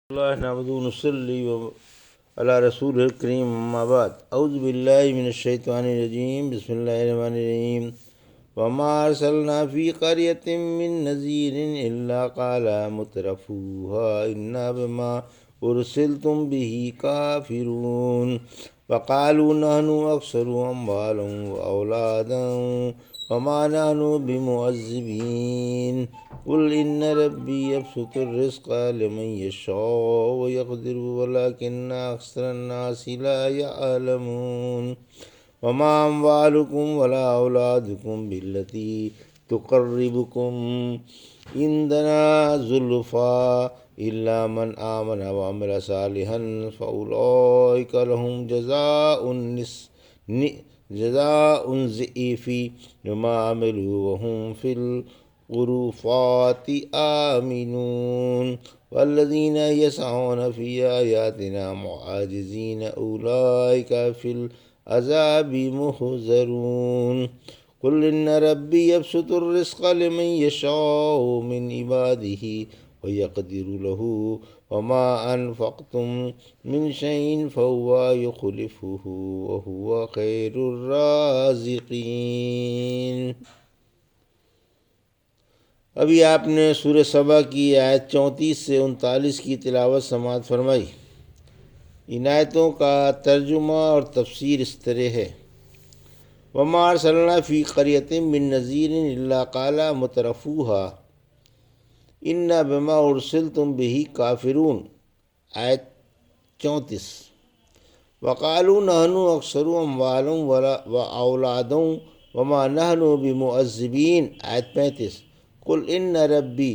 اللہ نحمدہ و نصلی علی رسول الکریم اما بعد اعوذ باللہ من الشیطان الرجیم بسم اللہ الرحمن الرحیم وما ارسلنا فی قریۃ من نذیر الا قال مترفوها انا بما ارسلتم به کافرون وقالوا نحن اکثر اموالا واولادا وما نحن بمعذبین قل ان ربی یبسط الرزق لمن یشاء ویقدر ولکن اکثر الناس لا یعلمون وما اموالکم ولا اولادکم بالتی تقربکم عندنا زلفا الا من آمن وعمل صالحا فاولئک لهم جزاء ضعف بما عملوا وهم في الغرفات آمنون والذين يسعون في آياتنا معاجزين أولئك في العذاب محضرون قل إن ربي يبسط الرزق لمن يشاء من عباده ويقدر له وما أنفقتم من شيء فهو يخلفه وهو خير الرازقين۔ ابھی آپ نے سورہ سبا کی آیت 34 سے 39 کی تلاوت سماعت فرمائی۔ ان آیتوں کا ترجمہ اور تفسیر اس طرح ہے: وما ارسلنا فی قریۃ من نذیر الا قال مترفوها انا بما ارسلتم به کافرون۔ آیت 34۔ وقالوا نحن اکثر اموالا واولادا وما نحن بمعذبین۔ آیت 35۔ قل ان ربی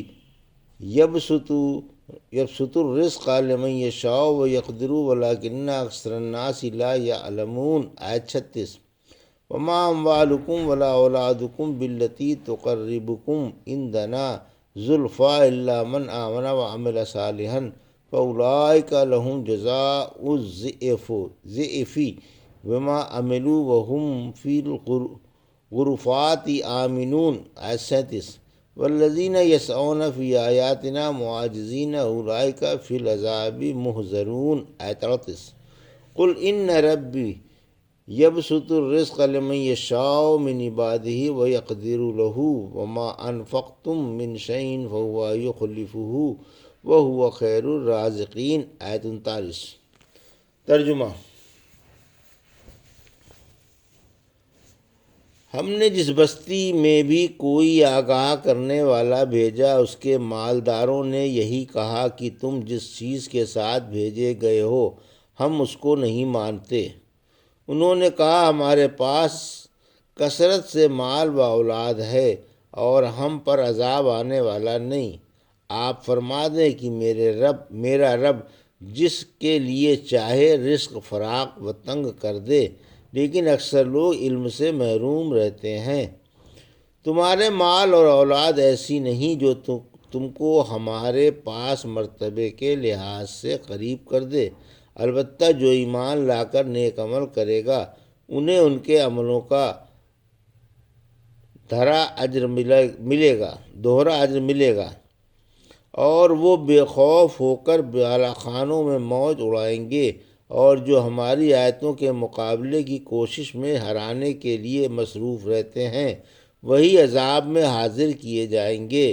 یبسط الرزق لمن یشاء ویقدر ولکن اکثر الناس لا یعلمون۔ آیت 36۔ وما اموالکم ولا اولادکم بالتی تقربکم عندنا زلفا الا من آمن وعمل صالحا فاولئک لهم جزاء الضعف بما عملوا وهم في الغرفات آمنون۔ آیت 37۔ والذین یسعون فی آیاتنا معاجزین اولئک فی العذاب محضرون۔ آیت 38۔ قل ان ربی یبسط الرزق لمن یشاء من عباده ویقدر له وما انفقتم من شیء فهو یخلفه وهو خیر الرازقین۔ آیت 39۔ ترجمہ: ہم نے جس بستی میں بھی کوئی آگاہ کرنے والا بھیجا، اس کے مالداروں نے یہی کہا کہ تم جس چیز کے ساتھ بھیجے گئے ہو ہم اس کو نہیں مانتے۔ انہوں نے کہا ہمارے پاس کثرت سے مال و اولاد ہے اور ہم پر عذاب آنے والا نہیں۔ آپ فرما دیں کہ میرا رب جس کے لیے چاہے رزق فراخ و تنگ کر دے، لیکن اکثر لوگ علم سے محروم رہتے ہیں۔ تمہارے مال اور اولاد ایسی نہیں جو تم کو ہمارے پاس مرتبے کے لحاظ سے قریب کر دے، البتہ جو ایمان لا کر نیک عمل کرے گا انہیں ان کے عملوں کا دوہرا اجر ملے گا اور وہ بے خوف ہو کر بالا خانوں میں موج اڑائیں گے، اور جو ہماری آیتوں کے مقابلے کی کوشش میں ہرانے کے لیے مصروف رہتے ہیں وہی عذاب میں حاضر کیے جائیں گے۔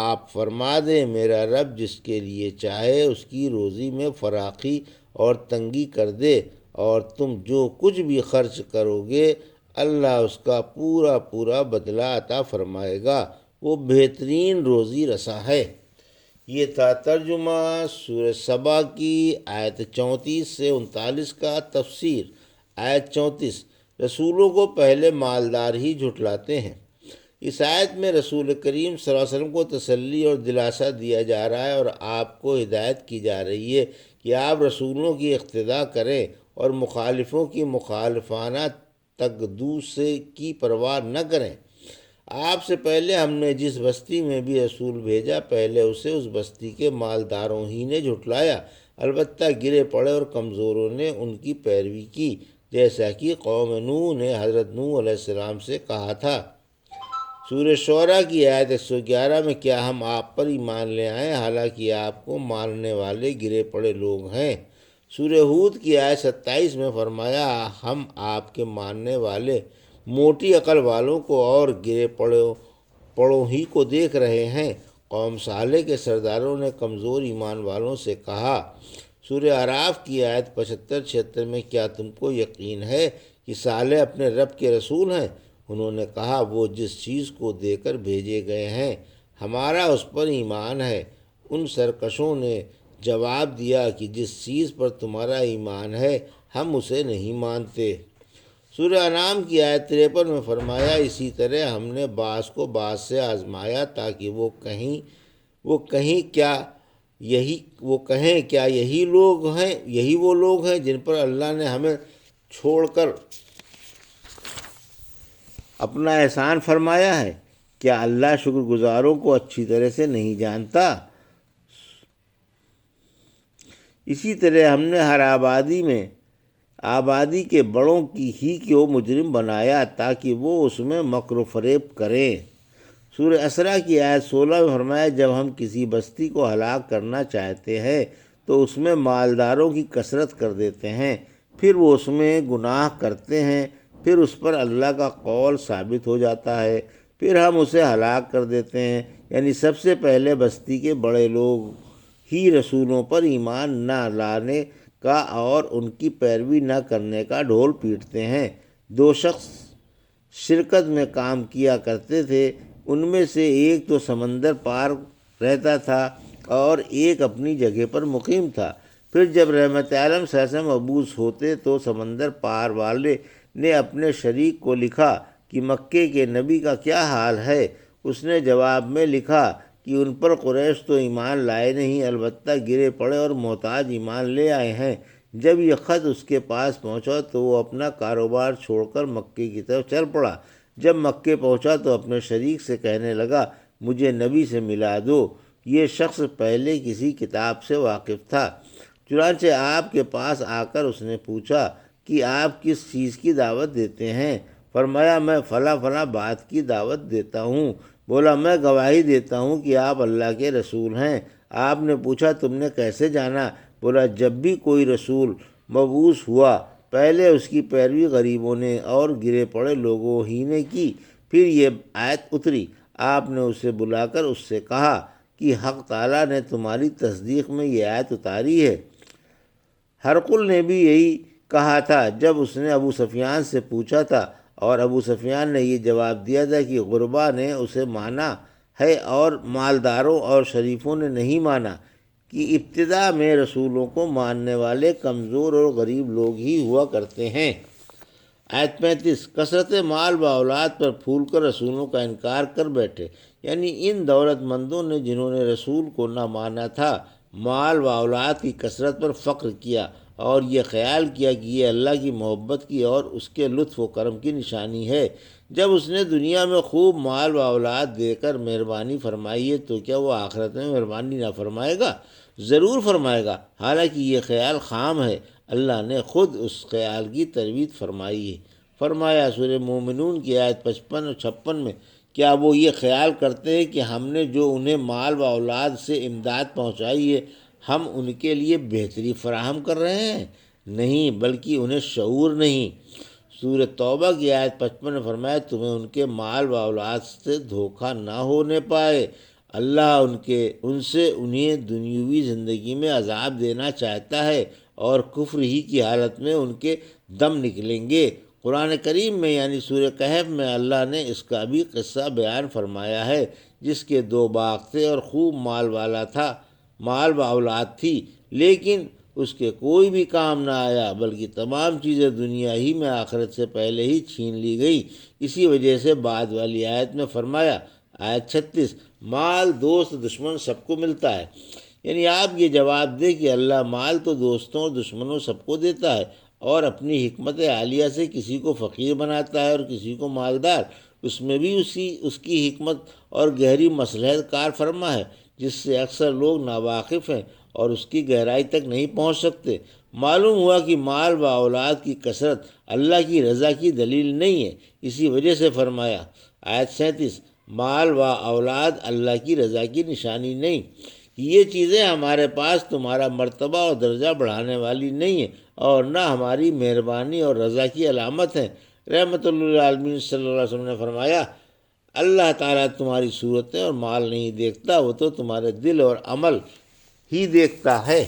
آپ فرما دیں میرا رب جس کے لیے چاہے اس کی روزی میں فراخی اور تنگی کر دے، اور تم جو کچھ بھی خرچ کرو گے اللہ اس کا پورا بدلہ عطا فرمائے گا، وہ بہترین روزی رساں ہے۔ یہ تھا ترجمہ سورہ سبا کی آیت 34 سے 39 کا تفسیر۔ آیت 34۔ رسولوں کو پہلے مالدار ہی جھٹلاتے ہیں۔ اس آیت میں رسول کریم صلی اللہ علیہ وسلم کو تسلی اور دلاسا دیا جا رہا ہے اور آپ کو ہدایت کی جا رہی ہے کہ آپ رسولوں کی اقتداء کریں اور مخالفوں کی مخالفانہ تقدس کی پرواہ نہ کریں۔ آپ سے پہلے ہم نے جس بستی میں بھی رسول بھیجا پہلے اسے اس بستی کے مالداروں ہی نے جھٹلایا، البتہ گرے پڑے اور کمزوروں نے ان کی پیروی کی، جیسا کہ قوم نوح نے حضرت نوح علیہ السلام سے کہا تھا۔ سورہ شعراء کی آیت 111 میں کیا ہم آپ پر ایمان لے آئیں حالانکہ آپ کو ماننے والے گرے پڑے لوگ ہیں؟ سورہ ہود کی آیت 27 میں فرمایا ہم آپ کے ماننے والے موٹی عقل والوں کو اور گرے پڑوں ہی کو دیکھ رہے ہیں۔ قوم صالح کے سرداروں نے کمزور ایمان والوں سے کہا۔ سورہ اعراف کی آیت 75-76 میں کیا تم کو یقین ہے کہ صالح اپنے رب کے رسول ہیں؟ انہوں نے کہا وہ جس چیز کو دے کر بھیجے گئے ہیں ہمارا اس پر ایمان ہے۔ ان سرکشوں نے جواب دیا کہ جس چیز پر تمہارا ایمان ہے ہم اسے نہیں مانتے۔ سورہ انعام کی آیت 53 میں فرمایا اسی طرح ہم نے بعض کو بعض سے آزمایا تاکہ وہ کہیں کیا یہی وہ لوگ ہیں جن پر اللہ نے ہمیں چھوڑ کر اپنا احسان فرمایا ہے؟ کیا اللہ شکر گزاروں کو اچھی طرح سے نہیں جانتا؟ اسی طرح ہم نے ہر آبادی کے بڑوں کو مجرم بنایا تاکہ وہ اس میں مکر و فریب کریں۔ سورہ اسراء کی آیت 16 میں فرمایا جب ہم کسی بستی کو ہلاک کرنا چاہتے ہیں تو اس میں مالداروں کی کثرت کر دیتے ہیں، پھر وہ اس میں گناہ کرتے ہیں، پھر اس پر اللہ کا قول ثابت ہو جاتا ہے، پھر ہم اسے ہلاک کر دیتے ہیں۔ یعنی سب سے پہلے بستی کے بڑے لوگ ہی رسولوں پر ایمان نہ لانے کا اور ان کی پیروی نہ کرنے کا ڈھول پیٹتے ہیں۔ 2 شخص شرکت میں کام کیا کرتے تھے، ان میں سے ایک تو سمندر پار رہتا تھا اور ایک اپنی جگہ پر مقیم تھا۔ پھر جب رحمت عالم صلی اللہ علیہ وسلم مبعوث ہوتے تو سمندر پار والے نے اپنے شریک کو لکھا کہ مکے کے نبی کا کیا حال ہے؟ اس نے جواب میں لکھا کہ ان پر قریش تو ایمان لائے نہیں، البتہ گرے پڑے اور محتاج ایمان لے آئے ہیں۔ جب یہ خط اس کے پاس پہنچا تو وہ اپنا کاروبار چھوڑ کر مکے کی طرف چل پڑا۔ جب مکے پہنچا تو اپنے شریک سے کہنے لگا مجھے نبی سے ملا دو۔ یہ شخص پہلے کسی کتاب سے واقف تھا، چنانچہ آپ کے پاس آ کر اس نے پوچھا کہ آپ کس چیز کی دعوت دیتے ہیں؟ فرمایا میں فلاں بات کی دعوت دیتا ہوں۔ بولا میں گواہی دیتا ہوں کہ آپ اللہ کے رسول ہیں۔ آپ نے پوچھا تم نے کیسے جانا؟ بولا جب بھی کوئی رسول مبعوث ہوا پہلے اس کی پیروی غریبوں نے اور گرے پڑے لوگوں ہی نے کی۔ پھر یہ آیت اتری، آپ نے اسے بلا کر اس سے کہا کہ حق تعالیٰ نے تمہاری تصدیق میں یہ آیت اتاری ہے۔ ہرقل نے بھی یہی کہا تھا جب اس نے ابو سفیان سے پوچھا تھا، اور ابو سفیان نے یہ جواب دیا تھا کہ غربا نے اسے مانا ہے اور مالداروں اور شریفوں نے نہیں مانا، کہ ابتدا میں رسولوں کو ماننے والے کمزور اور غریب لوگ ہی ہوا کرتے ہیں۔ آیت 35 کثرت مال و اولاد پر پھول کر رسولوں کا انکار کر بیٹھے، یعنی ان دولت مندوں نے جنہوں نے رسول کو نہ مانا تھا مال و اولاد کی کثرت پر فخر کیا اور یہ خیال کیا کہ یہ اللہ کی محبت کی اور اس کے لطف و کرم کی نشانی ہے۔ جب اس نے دنیا میں خوب مال و اولاد دے کر مہربانی فرمائی ہے تو کیا وہ آخرت میں مہربانی نہ فرمائے گا؟ ضرور فرمائے گا، حالانکہ یہ خیال خام ہے، اللہ نے خود اس خیال کی ترویج فرمائی ہے۔ فرمایا سورہ مومنون کی آیت 55 اور 56 میں کیا وہ یہ خیال کرتے ہیں کہ ہم نے جو انہیں مال و اولاد سے امداد پہنچائی ہے ہم ان کے لیے بہتری فراہم کر رہے ہیں؟ نہیں، بلکہ انہیں شعور نہیں۔ سورہ توبہ کی آیت 55 میں فرمایا تمہیں ان کے مال و اولاد سے دھوکہ نہ ہونے پائے، اللہ ان سے انہیں دنیوی زندگی میں عذاب دینا چاہتا ہے اور کفر ہی کی حالت میں ان کے دم نکلیں گے۔ قرآن کریم میں یعنی سورہ کہف میں اللہ نے اس کا بھی قصہ بیان فرمایا ہے، جس کے 2 باغ تھے اور خوب مال و اولاد تھی، لیکن اس کے کوئی بھی کام نہ آیا، بلکہ تمام چیزیں دنیا ہی میں آخرت سے پہلے ہی چھین لی گئی۔ اسی وجہ سے بعد والی آیت میں فرمایا آیت 36 مال دوست دشمن سب کو ملتا ہے، یعنی آپ یہ جواب دیں کہ اللہ مال تو دوستوں اور دشمنوں سب کو دیتا ہے اور اپنی حکمت عالیہ سے کسی کو فقیر بناتا ہے اور کسی کو مالدار، اس میں بھی اس کی حکمت اور گہری مصلحت کار فرما ہے جس سے اکثر لوگ ناواقف ہیں اور اس کی گہرائی تک نہیں پہنچ سکتے۔ معلوم ہوا کہ مال و اولاد کی کثرت اللہ کی رضا کی دلیل نہیں ہے، اسی وجہ سے فرمایا آیت 37 مال و اولاد اللہ کی رضا کی نشانی نہیں، یہ چیزیں ہمارے پاس تمہارا مرتبہ اور درجہ بڑھانے والی نہیں ہیں اور نہ ہماری مہربانی اور رضا کی علامت ہیں۔ رحمت اللہ عالمین صلی اللہ علیہ وسلم نے فرمایا، اللہ تعالیٰ تمہاری صورتیں اور مال نہیں دیکھتا، وہ تو تمہارے دل اور عمل ہی دیکھتا ہے۔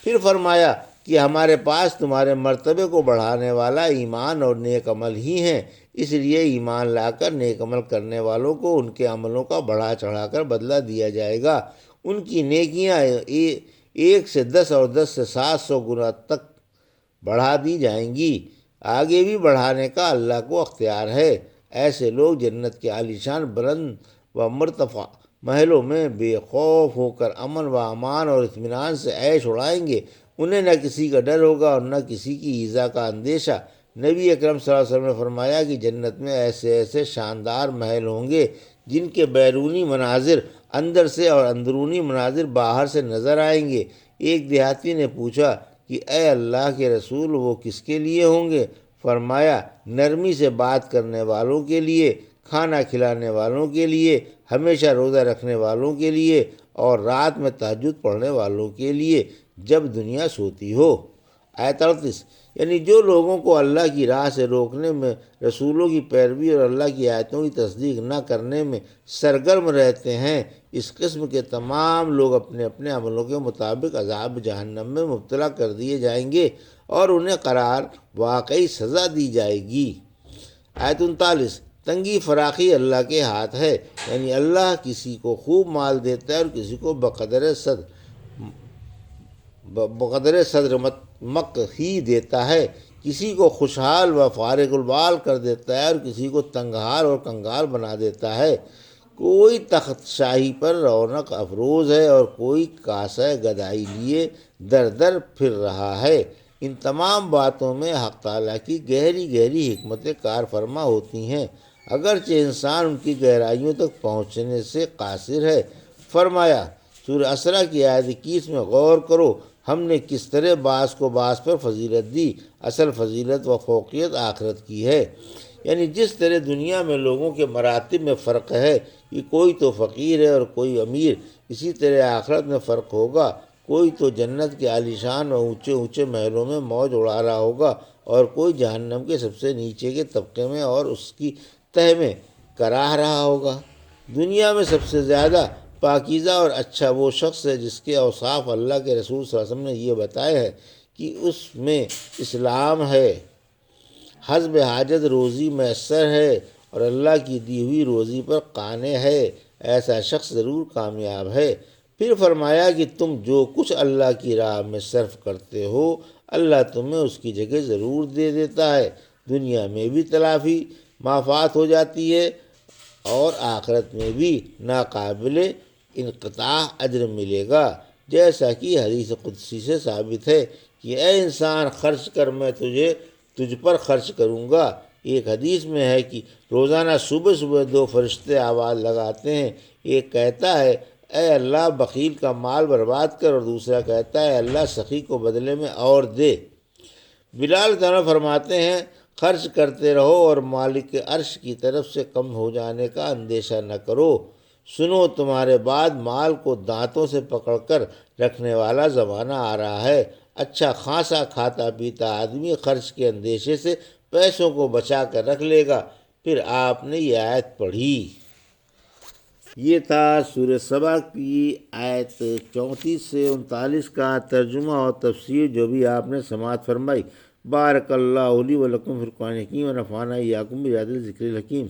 پھر فرمایا کہ ہمارے پاس تمہارے مرتبے کو بڑھانے والا ایمان اور نیک عمل ہی ہیں، اس لیے ایمان لا کر نیک عمل کرنے والوں کو ان کے عملوں کا بڑھا چڑھا کر بدلہ دیا جائے گا۔ ان کی نیکیاں 1 سے 10 اور 10 سے 700 گنا تک بڑھا دی جائیں گی، آگے بھی بڑھانے کا اللہ کو اختیار ہے۔ ایسے لوگ جنت کے عالیشان بلند و مرتفع محلوں میں بے خوف ہو کر امن و امان اور اطمینان سے عیش اڑائیں گے، انہیں نہ کسی کا ڈر ہوگا اور نہ کسی کی ایذا کا اندیشہ۔ نبی اکرم صلی اللہ علیہ وسلم نے فرمایا کہ جنت میں ایسے ایسے شاندار محل ہوں گے جن کے بیرونی مناظر اندر سے اور اندرونی مناظر باہر سے نظر آئیں گے۔ ایک دیہاتی نے پوچھا کہ اے اللہ کے رسول، وہ کس کے لیے ہوں گے؟ فرمایا، نرمی سے بات کرنے والوں کے لیے، کھانا کھلانے والوں کے لیے، ہمیشہ روزہ رکھنے والوں کے لیے اور رات میں تہجد پڑھنے والوں کے لیے جب دنیا سوتی ہو۔ آیت 38، یعنی جو لوگوں کو اللہ کی راہ سے روکنے میں، رسولوں کی پیروی اور اللہ کی آیتوں کی تصدیق نہ کرنے میں سرگرم رہتے ہیں، اس قسم کے تمام لوگ اپنے اپنے عملوں کے مطابق عذاب جہنم میں مبتلا کر دیے جائیں گے اور انہیں قرار واقعی سزا دی جائے گی۔ آیت 39، تنگی فراخی اللہ کے ہاتھ ہے، یعنی اللہ کسی کو خوب مال دیتا ہے اور کسی کو بقدر صدر مک ہی دیتا ہے، کسی کو خوشحال و فارغ البال کر دیتا ہے اور کسی کو تنگحال اور کنگال بنا دیتا ہے، کوئی تخت شاہی پر رونق افروز ہے اور کوئی کاسہ گدائی لیے در در پھر رہا ہے۔ ان تمام باتوں میں حق تعالیٰ کی گہری گہری حکمتیں کار فرما ہوتی ہیں، اگرچہ انسان ان کی گہرائیوں تک پہنچنے سے قاصر ہے۔ فرمایا، سورہ اسرا کی آیت 21 میں غور کرو، ہم نے کس طرح بعض کو بعض پر فضیلت دی، اصل فضیلت و فوقیت آخرت کی ہے۔ یعنی جس طرح دنیا میں لوگوں کے مراتب میں فرق ہے کہ کوئی تو فقیر ہے اور کوئی امیر، اسی طرح آخرت میں فرق ہوگا، کوئی تو جنت کے عالیشان و اونچے اونچے محلوں میں موج اڑا رہا ہوگا اور کوئی جہنم کے سب سے نیچے کے طبقے میں اور اس کی تہ میں کراہ رہا ہوگا۔ دنیا میں سب سے زیادہ پاکیزہ اور اچھا وہ شخص ہے جس کے اوصاف اللہ کے رسول صلی اللہ علیہ وسلم نے یہ بتائے ہیں کہ اس میں اسلام ہے، حسب حاجت روزی میسر ہے اور اللہ کی دی ہوئی روزی پر قانع ہے، ایسا شخص ضرور کامیاب ہے۔ پھر فرمایا کہ تم جو کچھ اللہ کی راہ میں صرف کرتے ہو، اللہ تمہیں اس کی جگہ ضرور دے دیتا ہے، دنیا میں بھی تلافی مافات ہو جاتی ہے اور آخرت میں بھی ناقابل انقطاع اجر ملے گا، جیسا کہ حدیث قدسی سے ثابت ہے کہ اے انسان خرچ کر، میں تجھ پر خرچ کروں گا۔ ایک حدیث میں ہے کہ روزانہ صبح صبح 2 فرشتے آواز لگاتے ہیں، ایک کہتا ہے اے اللہ بخیل کا مال برباد کر، اور دوسرا کہتا ہے اللہ سخی کو بدلے میں اور دے۔ بلال تعالیٰ فرماتے ہیں، خرچ کرتے رہو اور مالک عرش کی طرف سے کم ہو جانے کا اندیشہ نہ کرو، سنو تمہارے بعد مال کو دانتوں سے پکڑ کر رکھنے والا زمانہ آ رہا ہے۔ اچھا خاصا کھاتا پیتا آدمی خرچ کے اندیشے سے پیسوں کو بچا کر رکھ لے گا۔ پھر آپ نے یہ آیت پڑھی۔ یہ تھا سورہ سبا کی آیت 34 سے 39 کا ترجمہ اور تفسیر جو بھی آپ نے سماعت فرمائی۔ بارک اللہ لی و لکم فی القرآن الحکیم و نفعنی وایاکم بآیات الذکر الحکیم۔